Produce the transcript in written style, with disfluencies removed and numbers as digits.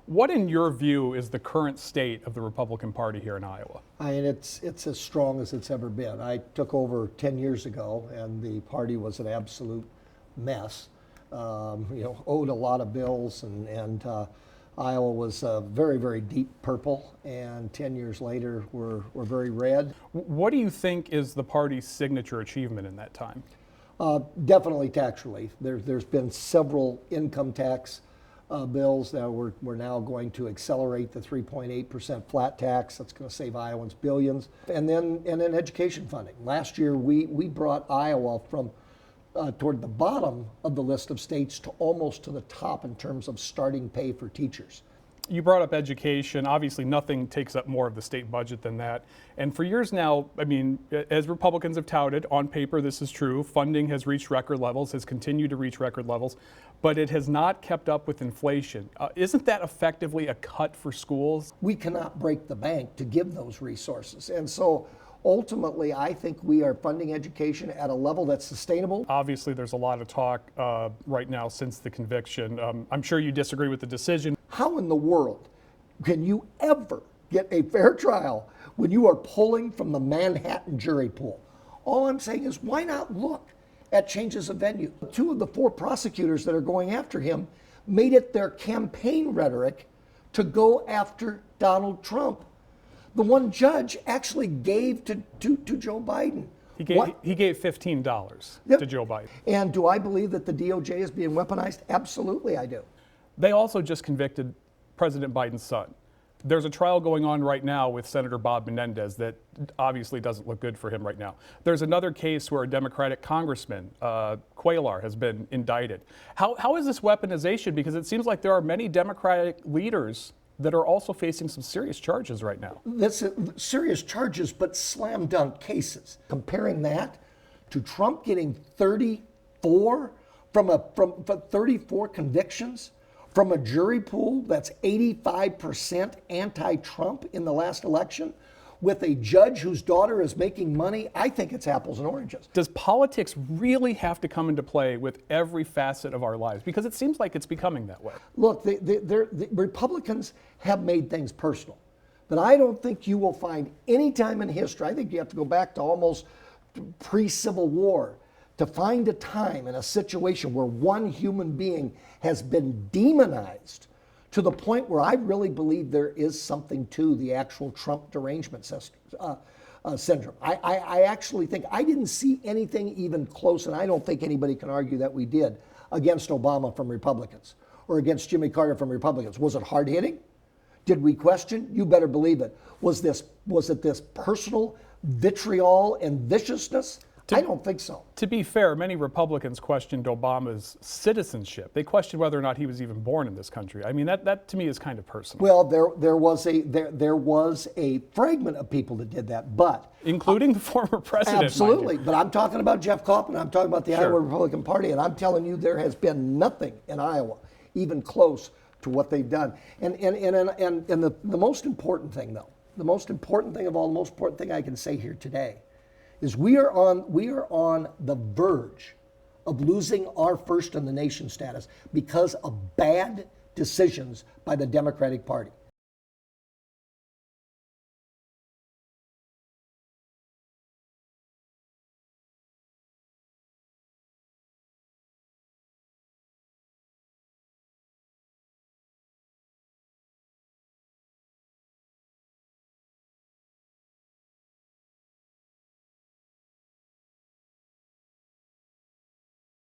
What, in your view, is the current state of the Republican Party here in Iowa? I mean, it's as strong as it's ever been. I took over 10 years ago, and the party was an absolute mess. Owed a lot of bills, and Iowa was very, very deep purple, and 10 years later, we're very red. What do you think is the party's signature achievement in that time? Definitely tax relief. There's been several income tax bills that we're now going to accelerate the 3.8% flat tax. That's going to save Iowans billions. And then education funding. Last year, we brought Iowa from toward the bottom of the list of states to almost to the top in terms of starting pay for teachers. You brought up education. Obviously, nothing takes up more of the state budget than that. And for years now, I mean, as Republicans have touted, on paper this is true, funding has reached record levels, has continued to reach record levels, but it has not kept up with inflation. Isn't that effectively a cut for schools? We cannot break the bank to give those resources. And so ultimately, I think we are funding education at a level that's sustainable. Obviously, there's a lot of talk right now since the conviction. I'm sure you disagree with the decision. How in the world can you ever get a fair trial when you are pulling from the Manhattan jury pool? All I'm saying is, why not look at changes of venue? 2 of the 4 prosecutors that are going after him made it their campaign rhetoric to go after Donald Trump. The one judge actually gave to Joe Biden. He gave $15 to Joe Biden. And do I believe that the DOJ is being weaponized? Absolutely, I do. They also just convicted President Biden's son. There's a trial going on right now with Senator Bob Menendez that obviously doesn't look good for him right now. There's another case where a Democratic congressman, Cuellar, has been indicted. How is this weaponization? Because it seems like there are many Democratic leaders that are also facing some serious charges right now. That's serious charges, but slam dunk cases. Comparing that to Trump getting 34 from 34 convictions from a jury pool that's 85% anti-Trump in the last election, with a judge whose daughter is making money, I think it's apples and oranges. Does politics really have to come into play with every facet of our lives? Because it seems like it's becoming that way. Look, the Republicans have made things personal, but I don't think you will find any time in history, I think you have to go back to almost pre-Civil War, to find a time in a situation where one human being has been demonized to the point where I really believe there is something to the actual Trump derangement syndrome. I actually think I didn't see anything even close, and I don't think anybody can argue that we did, against Obama from Republicans or against Jimmy Carter from Republicans. Was it hard hitting? Did we question? You better believe it. Was it this personal vitriol and viciousness? I don't think so. To be fair, many Republicans questioned Obama's citizenship. They questioned whether or not he was even born in this country. I mean, that to me is kind of personal. Well, there was a fragment of people that did that, but including the former president. Absolutely, but I'm talking about Jeff Kaufmann. I'm talking about the Iowa Republican Party, and I'm telling you, there has been nothing in Iowa even close to what they've done. And the most important thing, though, the most important thing of all, the most important thing I can say here today, is we are on the verge of losing our first in the nation status because of bad decisions by the Democratic Party.